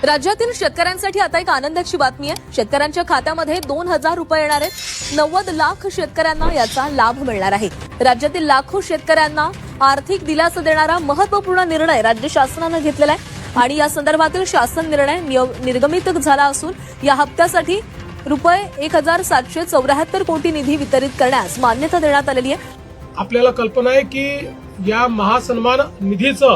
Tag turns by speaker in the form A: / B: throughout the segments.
A: राज्यातील शेतकऱ्यांसाठी आता एक आनंदाची बातमी आहे। शेतकऱ्यांच्या खात्यामध्ये 2,000 रुपये येणार आहेत। 90 लाख शेतकऱ्यांना याचा लाभ मिळणार आहे। राज्यातील लाखो शेतकऱ्यांना आर्थिक दिलासा देणारा महत्त्वपूर्ण निर्णय राज्य शासनाने घेतलेला आहे आणि या संदर्भातील शासन निर्णय निर्गमित झाला असून या हप्त्यासाठी रुपये 1,774 कोटी निधी वितरित करण्यास मान्यता देण्यात आलेली आहे।
B: आपल्याला कल्पना आहे की या महासन्मान निधीचं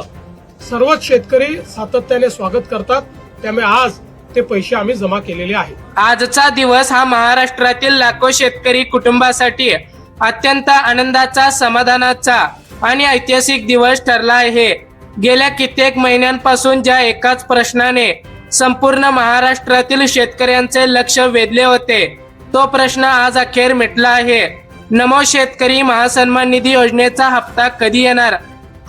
B: सर्वच शेतकरी सातत्याने स्वागत करतात, त्यामुळे आज ते पैसे आम्ही जमा केलेले आहेत।
C: आजचा दिवस हा महाराष्ट्रातील लाखो शेतकरी कुटुंबासाठी अत्यंत आनंदाचा, समाधानाचा आणि ऐतिहासिक दिवस ठरला आहे। गेल्या कित्येक महिन्यांपासून ज्या एकाच प्रश्नाने संपूर्ण महाराष्ट्रातील शेतकऱ्यांचे लक्ष वेधले होते, तो प्रश्न आज अखेर मिटला आहे। नमो शेतकरी महासन्मान निधी योजनेचा हप्ता कधी येणार,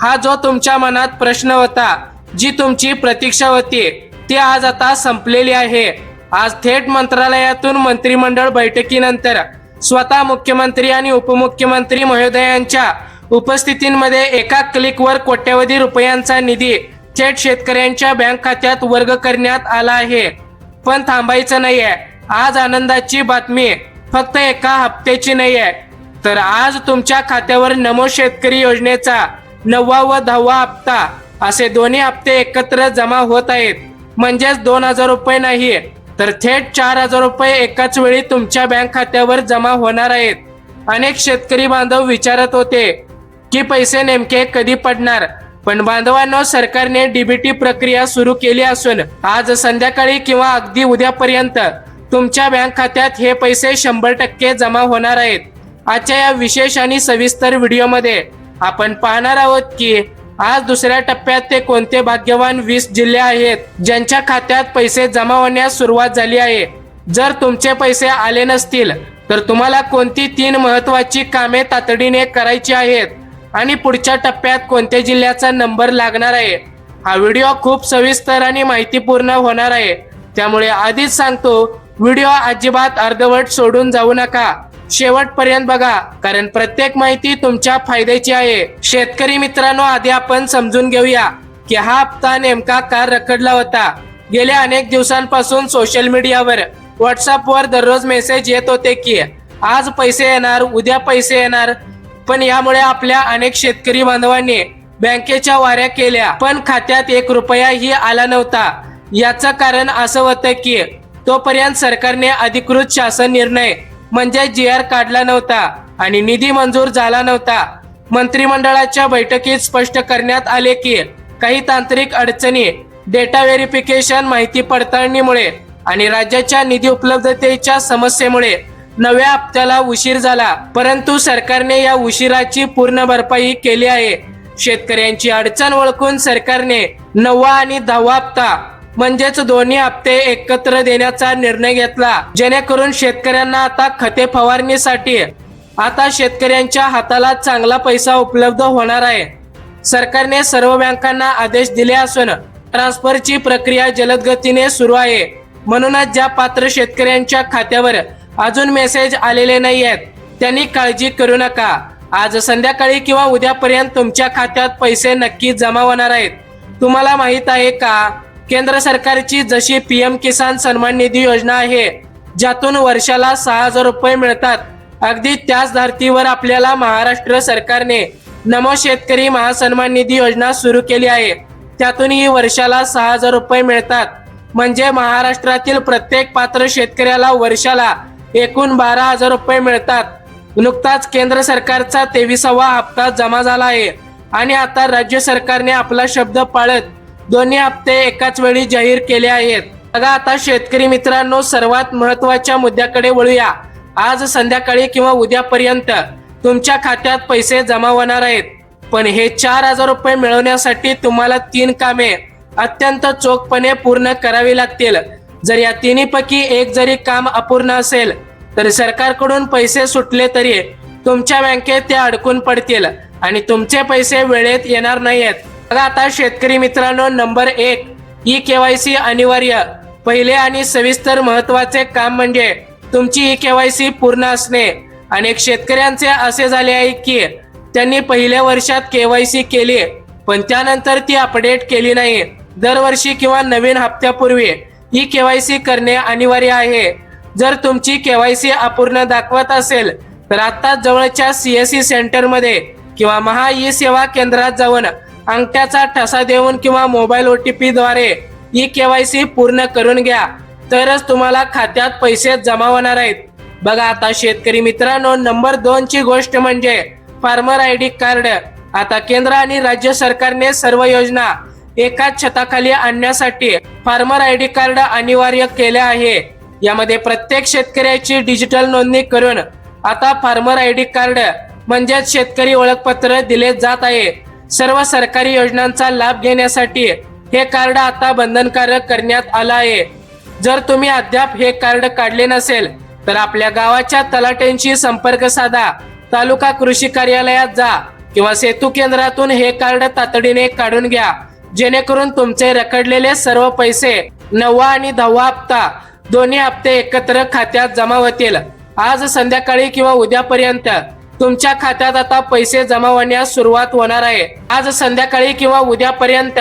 C: हा जो तुमच्या मनात प्रश्न होता, जी तुमची प्रतीक्षा होती, ती आज आता संपलेली आहे। आज थेट मंत्रालयातून मंत्रिमंडळ बैठकीनंतर स्वतः मुख्यमंत्री आणि उपमुख्यमंत्री महोदयांच्या उपस्थितीमध्ये एका क्लिकवर कोट्यवधी रुपयांचा निधी थेट शेतकऱ्यांच्या बँक खात्यात वर्ग करण्यात आला आहे। पण थांबायचं नाहीये, आज आनंदाची बातमी फक्त एका हप्त्याची नाहीये, तर आज तुमच्या खात्यावर नमो शेतकरी योजनेचा 9वा व 10वा हप्ता असे दोन्ही हप्ते एकत्र जमा होत आहेत। म्हणजेच 2,000 रुपये नाही, तर थेट 4,000 रुपये एकाच वेळी तुमच्या बँक खात्यावर जमा होणार आहेत। अनेक शेतकरी बांधव विचारत होते की पैसे नेमके कधी पडणार, पण बांधवांनो, सरकारने डीबीटी प्रक्रिया सुरू केली असून आज संध्याकाळी किंवा अगदी उद्यापर्यंत तुमच्या बँक खात्यात हे पैसे 100% जमा होणार आहेत। आजच्या या विशेष आणि सविस्तर व्हिडिओमध्ये आपण पाहणार आहोत की आज दुसऱ्या टप्प्यात ते कोणते भाग्यवान 20 जिल्हे आहेत ज्यांच्या खात्यात पैसे जमा होण्यास सुरुवात झाली आहे। जर तुमचे पैसे आले नसतील तर तुम्हाला कोणती 3 महत्त्वाची कामे तातडीने करायची आहेत आणि पुढच्या टप्प्यात कोणत्या जिल्ह्याचा नंबर लागणार आहे। हा व्हिडिओ खूप सविस्तर आणि माहितीपूर्ण होणार आहे, त्यामुळे आधीच सांगतो, व्हिडिओ अजिबात अर्धवट सोडून जाऊ नका, शेवटपर्यंत बघा, कारण प्रत्येक माहिती तुमच्या फायद्याची आहे। शेतकरी मित्रांनो, आधी आपण समजून घेऊया की हा हप्ता नेमका का रखडला होता। गेल्या अनेक दिवसांपासून सोशल मीडियावर, व्हॉट्सअपवर दररोज मेसेज येत होते की आज पैसे येणार, उद्या पैसे येणार, पण यामुळे आपल्या अनेक शेतकरी बांधवांनी बँकेच्या वाऱ्या केल्या, पण खात्यात 1 रुपयाही आला नव्हता। याचं कारण असं होतं की तोपर्यंत सरकारने अधिकृत शासन निर्णय म्हणजे GR काढला नव्हता आणि निधी मंजूर झाला नव्हता। मंत्रिमंडळाच्या बैठकीत स्पष्ट करण्यात आले की काही तांत्रिक अडचणी, डेटा व्हेरिफिकेशन, माहिती पडताळणीमुळे आणि राज्याच्या निधी उपलब्धतेच्या समस्येमुळे नव्या हप्त्याला उशीर झाला, परंतु सरकारने या उशिराची पूर्ण भरपाई केली आहे। शेतकऱ्यांची अडचण ओळखून सरकारने 9वा आणि 10वा हप्ता म्हणजेच दोन्ही हप्ते एकत्र देण्याचा निर्णय घेतला, जेणेकरून शेतकऱ्यांना आता खते फवारणीसाठी आता शेतकऱ्यांच्या हाताला चांगला पैसा उपलब्ध होणार आहे। सरकारने सर्व बँकांना आदेश दिले असून ट्रान्सफरची प्रक्रिया जलद गतीने सुरू आहे। म्हणूनच ज्या पात्र शेतकऱ्यांच्या खात्यावर अजून मेसेज आलेले नाही आहेत त्यांनी काळजी करू नका। आज संध्याकाळी किंवा उद्यापर्यंत तुमच्या खात्यात पैसे नक्की जमा होणार आहेत। तुम्हाला माहित आहे का, केंद्र सरकारची जशी PM किसान सन्मान निधी योजना आहे, ज्यातून वर्षाला 6,000 रुपये मिळतात, अगदी त्याच धर्तीवर आपल्याला महाराष्ट्र सरकारने नमो शेतकरी महासन्मान निधी योजना सुरू केली आहे। त्यातूनही वर्षाला 6,000 रुपये मिळतात, म्हणजे महाराष्ट्रातील प्रत्येक पात्र शेतकऱ्याला वर्षाला एकूण 12,000 रुपये मिळतात। नुकताच केंद्र सरकारचा 23वा हप्ता जमा झाला आहे आणि आता राज्य सरकारने आपला शब्द पाळत दोन्ही हप्ते एकाच वेळी जाहीर केले आहेत। बघा आता शेतकरी मित्रांनो, सर्वात महत्त्वाच्या मुद्द्याकडे वळूया। आज संध्याकाळी किंवा उद्यापर्यंत तुमच्या खात्यात पैसे जमा होणार आहेत, पण हे 4,000 रुपये मिळवण्यासाठी तुम्हाला 3 कामे अत्यंत चोखपणे पूर्ण करावी लागतील। जर या तिन्हीपैकी एक जरी काम अपूर्ण असेल तर सरकारकडून पैसे सुटले तरी तुमच्या बँकेत ते अडकून पडतील आणि तुमचे पैसे वेळेत येणार नाहीत। बघा आता शेतकरी मित्रांनो, नंबर 1, E-KYC अनिवार्य। पहिले आणि सविस्तर महत्त्वाचे काम म्हणजे तुमची E-KYC पूर्ण असणे। अनेक शेतकऱ्यांचे असे झाले आहे की त्यांनी पहिल्या वर्षात KYC केली, पण त्यानंतर ती अपडेट केली नाही। दरवर्षी किंवा नवीन हप्त्यापूर्वी ई केवायसी करणे अनिवार्य आहे. जर तुमची केवायसी अपूर्ण दाखवत असेल तर आता जवळच्या सीएससी सेंटरमध्ये किंवा महा ई सेवा केंद्रात जाऊन अंगठ्याचा ठसा देऊन किंवा मोबाईल OTP द्वारे ई केवायसी पूर्ण करून घ्या, तरच तुम्हाला खात्यात पैसे जमा होणार आहेत. बघा आता शेतकरी मित्रांनो, नंबर 2 ची गोष्ट म्हणजे फार्मर ID कार्ड. आता केंद्र आणि राज्य सरकारने सर्व योजना एकाच छताखाली आणण्यासाठी फार्मर ID कार्ड अनिवार्य केले आहे. यामध्ये प्रत्येक शेतकऱ्याची डिजिटल नोंदणी करून आता फार्मर ID कार्ड म्हणजेच शेतकरी ओळखपत्र दिले जात आहे. सर्व सरकारी योजनांचा लाभ घेण्यासाठी हे कार्ड आता बंधनकारक करण्यात आलं आहे. जर तुम्ही अद्याप हे कार्ड काढले नसेल तर आपल्या गावाच्या तलाठ्यांशी संपर्क साधा, तालुका कृषी कार्यालयात जा किंवा सेतू केंद्रातून हे कार्ड तातडीने काढून घ्या, जेणेकरून तुमचे रखडलेले सर्व पैसे 9वा आणि 10वा हप्ता दोन्ही हप्ते एकत्र खात्यात जमा होतील. आज संध्याकाळी किंवा उद्यापर्यंत तुमच्या खात्यात आता पैसे जमा होण्यास सुरुवात होणार आहे. आज संध्याकाळी किंवा उद्यापर्यंत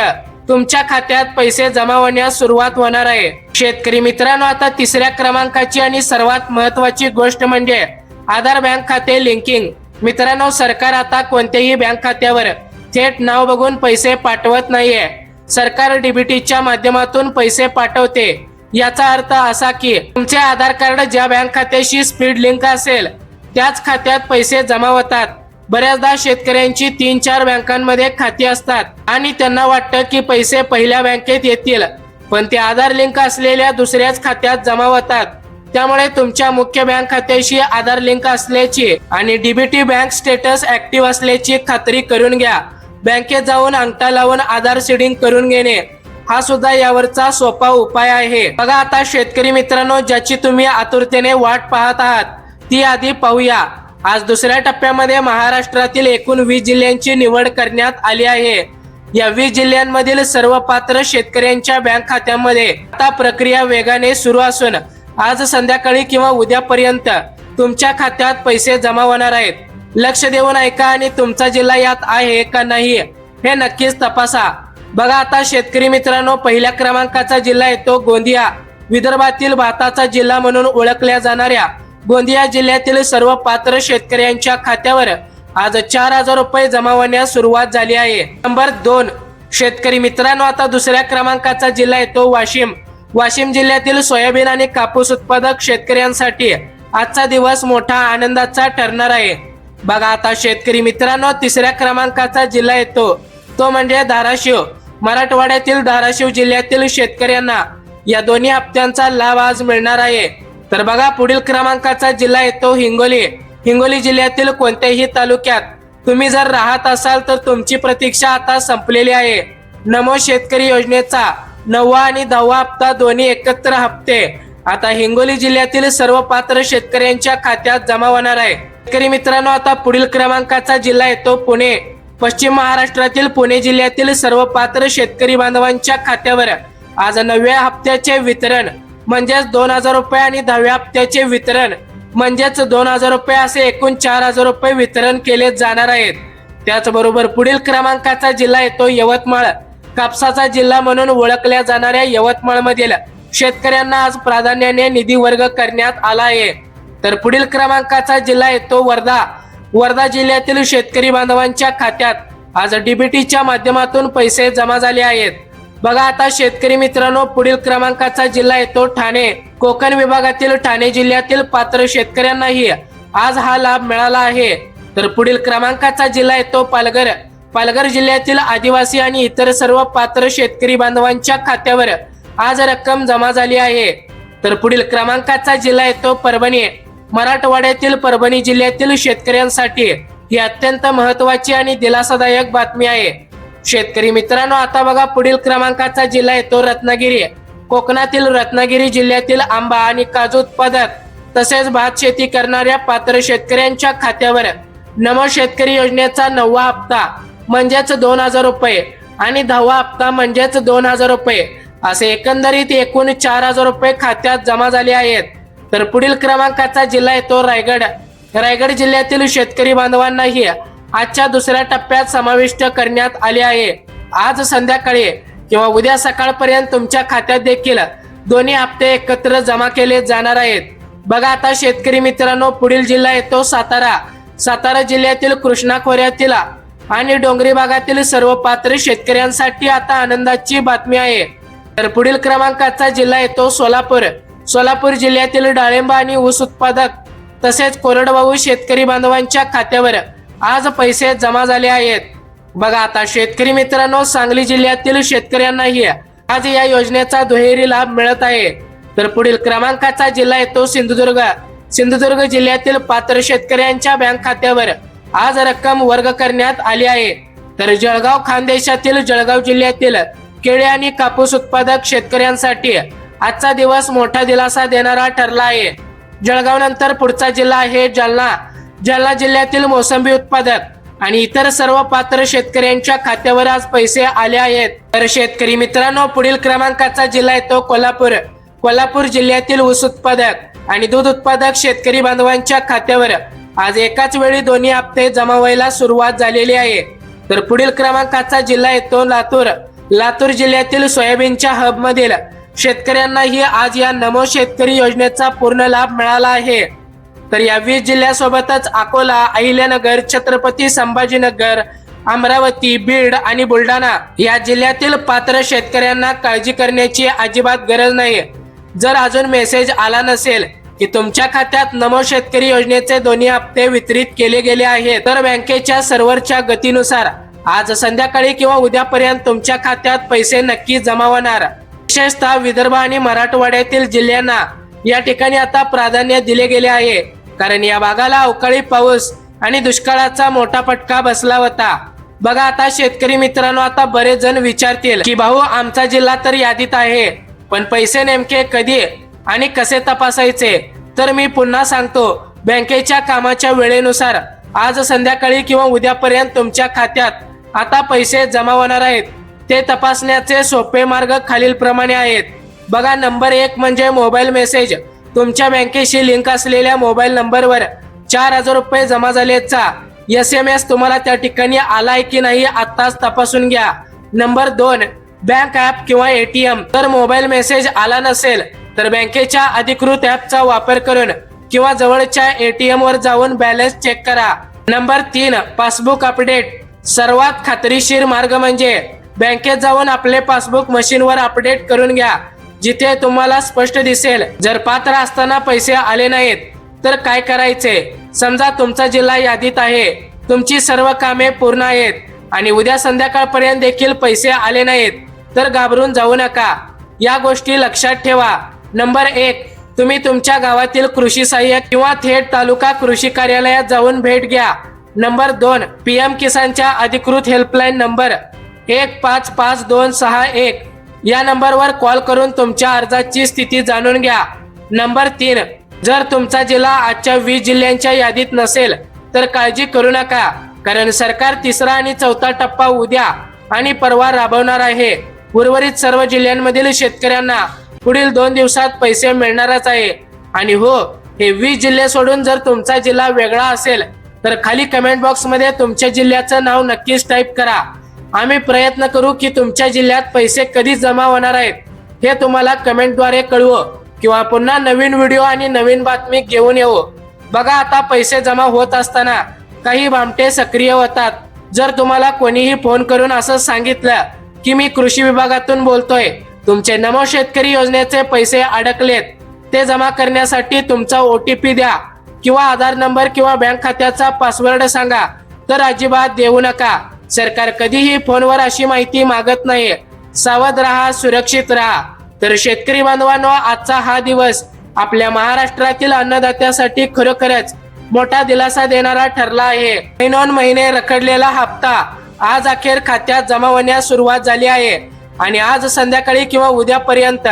C: तुमच्या खात्यात पैसे जमा होण्यास सुरुवात होणार आहे. शेतकरी मित्रांनो, आता 3ऱ्या क्रमांकाची आणि सर्वात महत्वाची गोष्ट म्हणजे आधार बँक खाते लिंकिंग. मित्रांनो, सरकार आता कोणत्याही बँक खात्यावर थेट नाव बघून पैसे पाठवत नाहीये. सरकार डीबीटीच्या माध्यमातून पैसे पाठवते. याचा अर्थ असा की तुमचे आधार कार्ड ज्या बँक खात्याशी स्पीड लिंक असेल त्याच खात्यात पैसे जमा होतात. बऱ्याचदा शेतकऱ्यांची 3-4 बँकांमध्ये खाती असतात आणि त्यांना वाटतं की पैसे पहिल्या बँकेत येतील, पण ते आधार लिंक असलेल्या दुसऱ्याच खात्यात जमा होतात. त्यामुळे तुमच्या मुख्य बँक खात्याशी आधार लिंक असल्याची आणि डीबीटी बँक स्टेटस ऍक्टिव्ह असल्याची खात्री करून घ्या. बँकेत जाऊन अंगठा लावून आधार सीडिंग करून घेणे हा सुद्धा यावरचा सोपा उपाय आहे. बघा आता शेतकरी मित्रांनो, ज्याची तुम्ही आतुरतेने वाट पाहत आहात ती आधी पाहूया. आज 2ऱ्या टप्प्यामध्ये महाराष्ट्रातील एकूण 20 जिल्ह्यांची निवड करण्यात आली आहे. या 20 जिल्ह्यांमधील सर्व पात्र शेतकऱ्यांच्या बँक खात्यामध्ये आता प्रक्रिया वेगाने सुरू असून आज संध्याकाळी किंवा उद्यापर्यंत तुमच्या खात्यात पैसे जमा होणार आहेत. लक्ष देऊन ऐका आणि तुमचा जिल्हा यात आहे का नाही हे नक्कीच तपासा. बघा आता शेतकरी मित्रांनो, पहिल्या क्रमांकाचा जिल्हा येतो गोंदिया. विदर्भातील भाताचा जिल्हा म्हणून ओळखल्या जाणाऱ्या गोंदिया जिल्ह्यातील सर्व पात्र शेतकऱ्यांच्या खात्यावर आज 4,000 रुपये जमा होण्यास सुरुवात झाली आहे. नंबर 2 शेतकरी मित्रांनो, आता 2ऱ्या क्रमांकाचा जिल्हा येतो वाशिम. वाशिम जिल्ह्यातील सोयाबीन आणि कापूस उत्पादक शेतकऱ्यांसाठी आजचा दिवस मोठा आनंदाचा ठरणार आहे. बघा आता शेतकरी मित्रांनो, 3ऱ्या क्रमांकाचा जिल्हा येतो तो म्हणजे धाराशिव. मराठवाड्यातील धाराशिव जिल्ह्यातील शेतकऱ्यांना या दोन्ही हप्त्यांचा लाभ आज मिळणार आहे. तर बघा पुढील क्रमांकाचा जिल्हा येतो हिंगोली. हिंगोली जिल्ह्यातील कोणत्याही तालुक्यात तुम्ही जर राहत असाल तर तुमची प्रतीक्षा आता संपलेली आहे. नमो शेतकरी योजनेचा 9वा आणि 10वा हप्ता दोन्ही एकत्र हप्ते आता हिंगोली जिल्ह्यातील सर्व पात्र शेतकऱ्यांच्या खात्यात जमा होणार आहे. शेतकरी मित्रांनो, आता पुढील क्रमांकाचा जिल्हा येतो पुणे. पश्चिम महाराष्ट्रातील पुणे जिल्ह्यातील सर्व पात्र शेतकरी बांधवांच्या खात्यावर आज 9व्या हप्त्याचे वितरण म्हणजेच 2,000 रुपये आणि 10व्या हप्त्याचे वितरण म्हणजेच 2,000 रुपये असे एकूण 4,000 रुपये वितरण केले जाणार आहेत. त्याचबरोबर पुढील क्रमांकाचा जिल्हा येतो यवतमाळ. कापसाचा जिल्हा म्हणून ओळखल्या जाणाऱ्या यवतमाळ मधील शेतकऱ्यांना आज प्राधान्याने निधी वर्ग करण्यात आला आहे. तर पुढील क्रमांकाचा जिल्हा येतो वर्धा. वर्धा जिल्ह्यातील शेतकरी बांधवांच्या खात्यात आज डीबीटीच्या माध्यमातून पैसे जमा झाले आहेत. बघा आता शेतकरी मित्रांनो, पुढील क्रमांकाचा जिल्हा येतो ठाणे. कोकण विभागातील ठाणे जिल्ह्यातील पात्र शेतकऱ्यांनाही आज हा लाभ मिळाला आहे. तर पुढील क्रमांकाचा जिल्हा येतो पालघर. पालघर जिल्ह्यातील आदिवासी आणि इतर सर्व पात्र शेतकरी बांधवांच्या खात्यावर आज रक्कम जमा झाली आहे. तर पुढील क्रमांकाचा जिल्हा येतो परभणी. मराठवाड्यातील परभणी जिल्ह्यातील शेतकऱ्यांसाठी ही अत्यंत महत्वाची आणि दिलासादायक बातमी आहे. शेतकरी मित्रांनो, आता बघा पुढील क्रमांकाचा जिल्हा येतो रत्नागिरी. कोकणातील रत्नागिरी जिल्ह्यातील आंबा आणि काजू उत्पादक तसेच भात शेती करणाऱ्या पात्र शेतकऱ्यांच्या खात्यावर नमो शेतकरी योजनेचा 9वा हप्ता म्हणजेच 2,000 रुपये आणि 10वा हप्ता म्हणजेच 2,000 रुपये असे एकंदरीत एकूण 4,000 रुपये खात्यात जमा झाले आहेत. तर पुढील क्रमांकाचा जिल्हा येतो रायगड. रायगड जिल्ह्यातील शेतकरी बांधवांनाही आजच्या 2ऱ्या टप्प्यात समाविष्ट करण्यात आले आहे. आज संध्याकाळी किंवा उद्या सकाळपर्यंत तुमच्या खात्यात देखील दोन्ही हप्ते एकत्र जमा केले जाणार आहेत. बघा आता शेतकरी मित्रांनो, पुढील जिल्हा येतो सातारा. सातारा जिल्ह्यातील कृष्णा खोऱ्यातील आणि डोंगरी भागातील सर्व पात्र शेतकऱ्यांसाठी आता आनंदाची बातमी आहे. तर पुढील क्रमांकाचा जिल्हा येतो सोलापूर. सोलापूर जिल्ह्यातील डाळिंब आणि ऊस उत्पादक तसेच कोरडवाहू शेतकरी बांधवांच्या खात्यावर आज पैसे जमा झाले आहेत. बघा आता शेतकरी मित्रांनो, सांगली जिल्ह्यातील शेतकऱ्यांनाही आज या योजनेचा दुहेरी लाभ मिळत आहे. तर पुढील क्रमांकाचा जिल्हा येतो सिंधुदुर्ग. सिंधुदुर्ग जिल्ह्यातील पात्र शेतकऱ्यांच्या बँक खात्यावर आज रक्कम वर्ग करण्यात आली आहे. तर जळगाव खानदेशातील जळगाव जिल्ह्यातील केळी आणि कापूस उत्पादक शेतकऱ्यांसाठी आजचा दिवस मोठा दिलासा देणारा ठरला आहे. जळगाव नंतर पुढचा जिल्हा आहे जालना. जालना जिल्ह्यातील मोसंबी उत्पादक आणि इतर सर्व पात्र शेतकऱ्यांच्या खात्यावर आज पैसे आले आहेत. तर शेतकरी मित्रांनो, पुढील क्रमांकाचा जिल्हा येतो कोल्हापूर. कोल्हापूर जिल्ह्यातील ऊस उत्पादक आणि दूध उत्पादक शेतकरी बांधवांच्या खात्यावर आज एकाच वेळी दोन्ही हप्ते जमा व्हायला सुरुवात झालेली आहे. तर पुढील क्रमांकाचा जिल्हा येतो लातूर. लातूर जिल्ह्यातील सोयाबीनच्या हब मधील शेतकऱ्यांनाही आज या नमो शेतकरी योजनेचा पूर्ण लाभ मिळाला आहे. तर या 20 जिल्ह्यासोबतच अकोला, अहिल्यानगर, छत्रपती संभाजीनगर, अमरावती, बीड आणि बुलढाणा या जिल्ह्यातील पात्र शेतकऱ्यांना काळजी करण्याची अजिबात गरज नाही. जर अजून मेसेज आला नसेल की तुमच्या खात्यात नमो शेतकरी योजनेचे दोन्ही हप्ते वितरित केले गेले आहेत, तर बँकेच्या सर्व्हरच्या गतीनुसार आज संध्याकाळी किंवा उद्यापर्यंत तुमच्या खात्यात पैसे नक्की जमा होणार. विशेषतः विदर्भ आणि मराठवाड्यातील जिल्ह्यांना या ठिकाणी आता प्राधान्य दिले गेले आहे, कारण या भागाला अवकाळी पाऊस आणि दुष्काळाचा मोठा फटका बसला होता. बघा आता शेतकरी मित्रांनो, आता बरेच जण विचारतील की भाऊ, आमचा जिल्हा तर यादीत आहे, पण पैसे नेमके कधी आणि कसे तपासायचे? तर मी पुन्हा सांगतो, बँकेच्या कामाच्या वेळेनुसार आज संध्याकाळी किंवा उद्यापर्यंत तुमच्या खात्यात आता पैसे जमा होणार आहेत. ते तपासण्याचे सोपे मार्ग खालील प्रमाणे आहेत. बघा, नंबर 1 म्हणजे मोबाईल मेसेज. तुमच्या बँकेशी लिंक असलेल्या मोबाईल नंबरवर 4000 रुपये जमा झाल्याचा SMS तुम्हाला त्या ठिकाणी आलाय की नाही आताच तपासून घ्या. नंबर 2, बँक ऍप किंवा ATM. तर मोबाईल मेसेज आला नसेल तर बँकेच्या अधिकृत ऍपचा वापर करून किंवा जवळच्या ATM वर जाऊन बॅलन्स चेक करा. Number 3, passbook update. सर्वात खात्रीशीर मार्ग म्हणजे बँकेत जाऊन आपले पासबुक मशीनवर अपडेट करून घ्या, जिथे तुम्हाला स्पष्ट दिसेल. जर पात्र असताना पैसे आले नाहीत तर काय करायचे? समजा तुमचा जिल्हा यादीत आहे, तुमची सर्व कामे पूर्ण आहेत आणि उद्या संध्याकाळपर्यंत देखील पैसे आले नाहीत, तर घाबरून जाऊ नका. या गोष्टी लक्षात ठेवा. नंबर 1, तुम्ही तुमच्या गावातील कृषी सहाय्यक किंवा थेट तालुका कृषी कार्यालयात जाऊन भेट घ्या. नंबर 2, PM किसानच्या अधिकृत हेल्पलाईन नंबर 1556261 या नंबरवर कॉल करून तुमच्या अर्जाची स्थिती जाणून घ्या. नंबर 3, जर तुमचा जिल्हा आजच्या 20 जिल्ह्यांच्या यादीत नसेल तर काळजी करू नका, कारण सरकार 3रा आणि 4था टप्पा उद्या आणि परवा राबवणार आहे. उर्वरित सर्व जिल्ह्यांमधील शेतकऱ्यांना पुढील 2 दिवसात पैसे मिळणारच आहे. आणि हो, हे 20 जिल्हे सोडून जर तुमचा जिल्हा वेगळा असेल तर खाली कमेंट बॉक्स मध्ये तुमच्या जिल्ह्याचं नाव नक्कीच टाईप करा. आम्ही प्रयत्न करू की तुमच्या जिल्ह्यात पैसे कधी जमा होणार आहेत हे तुम्हाला कमेंटद्वारे कळवू किंवा पुन्हा नवीन व्हिडिओ आणि नवीन बातमी घेऊन येऊ. बघा, आता पैसे जमा होत असताना काही भामटे सक्रिय होतात. जर तुम्हाला कोणीही फोन करून असं सांगितलं की मी कृषी विभागातून बोलतोय, तुमचे नमो शेतकरी योजनेचे पैसे अडकलेत, ते जमा करण्यासाठी तुमचा OTP द्या किंवा आधार नंबर किंवा बँक खात्याचा पासवर्ड सांगा, तर अजिबात देऊ नका. सरकार कधीही फोनवर अशी माहिती मागत नाही. सावध राहा, सुरक्षित राहा. तर शेतकरी बांधवांनो, आजचा हा दिवस आपल्या महाराष्ट्रातील अन्नदात्यासाठी खरोखरच मोठा दिलासा देणारा ठरला आहे. महिने रखडलेला हप्ता आज अखेर खात्यात जमा होण्यास सुरुवात झाली आहे आणि आज संध्याकाळी किंवा उद्यापर्यंत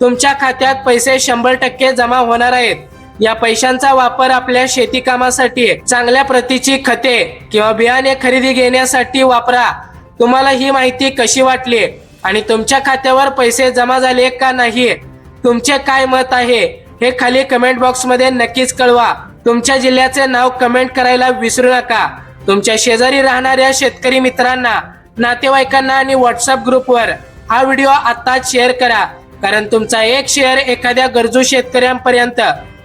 C: तुमच्या खात्यात पैसे 100% जमा होणार आहेत. या पैशांचा वापर आपल्या शेती कामासाठी, चांगल्या प्रतीची खते किंवा बियाणे खरेदी घेण्यासाठी वापरा. तुम्हाला ही माहिती कशी वाटली आणि तुमच्या खात्यावर पैसे जमा झाले का नाही, तुमचे काय मत आहे हे खाली कमेंट बॉक्स मध्ये नक्कीच कळवा. तुमच्या जिल्ह्याचे नाव कमेंट करायला विसरू नका. तुमच्या शेजारी राहणाऱ्या शेतकरी मित्रांना, नातेवाईकांना आणि WhatsApp ग्रुपवर हा व्हिडिओ आत्ताच शेअर करा, कारण तुमचा एक शेअर एखाद्या गरजू शेतकऱ्यांपर्यंत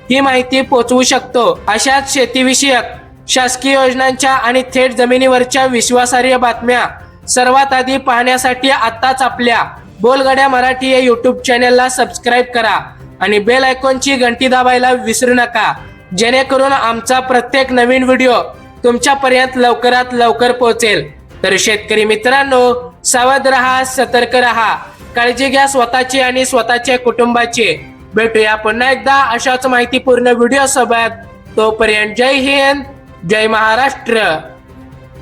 C: ही माहिती पोहोचवू शकतो. अशाच शेतीविषयक शासकीय योजनांच्या आणि थेट जमिनीवरच्या विश्वासार्ह बातम्या सर्वात आधी पाहण्यासाठी आत्ताच आपल्या बोलगड्या मराठी या युट्यूब चॅनलला सबस्क्राईब करा आणि बेल आयकॉनची घंटी दाबायला विसरू नका, जेणेकरून आमचा प्रत्येक नवीन व्हिडिओ तुमच्यापर्यंत लवकरात लवकर पोहोचेल. तर शेतकरी मित्रांनो, सावध रहा, सतर्क रहा, काळजी घ्या स्वतःची आणि स्वतःच्या कुटुंबाची. भेटूया पुन्हा एकदा अशाच माहितीपूर्ण व्हिडिओ सोबत. तोपर्यंत जय हिंद, जय महाराष्ट्र.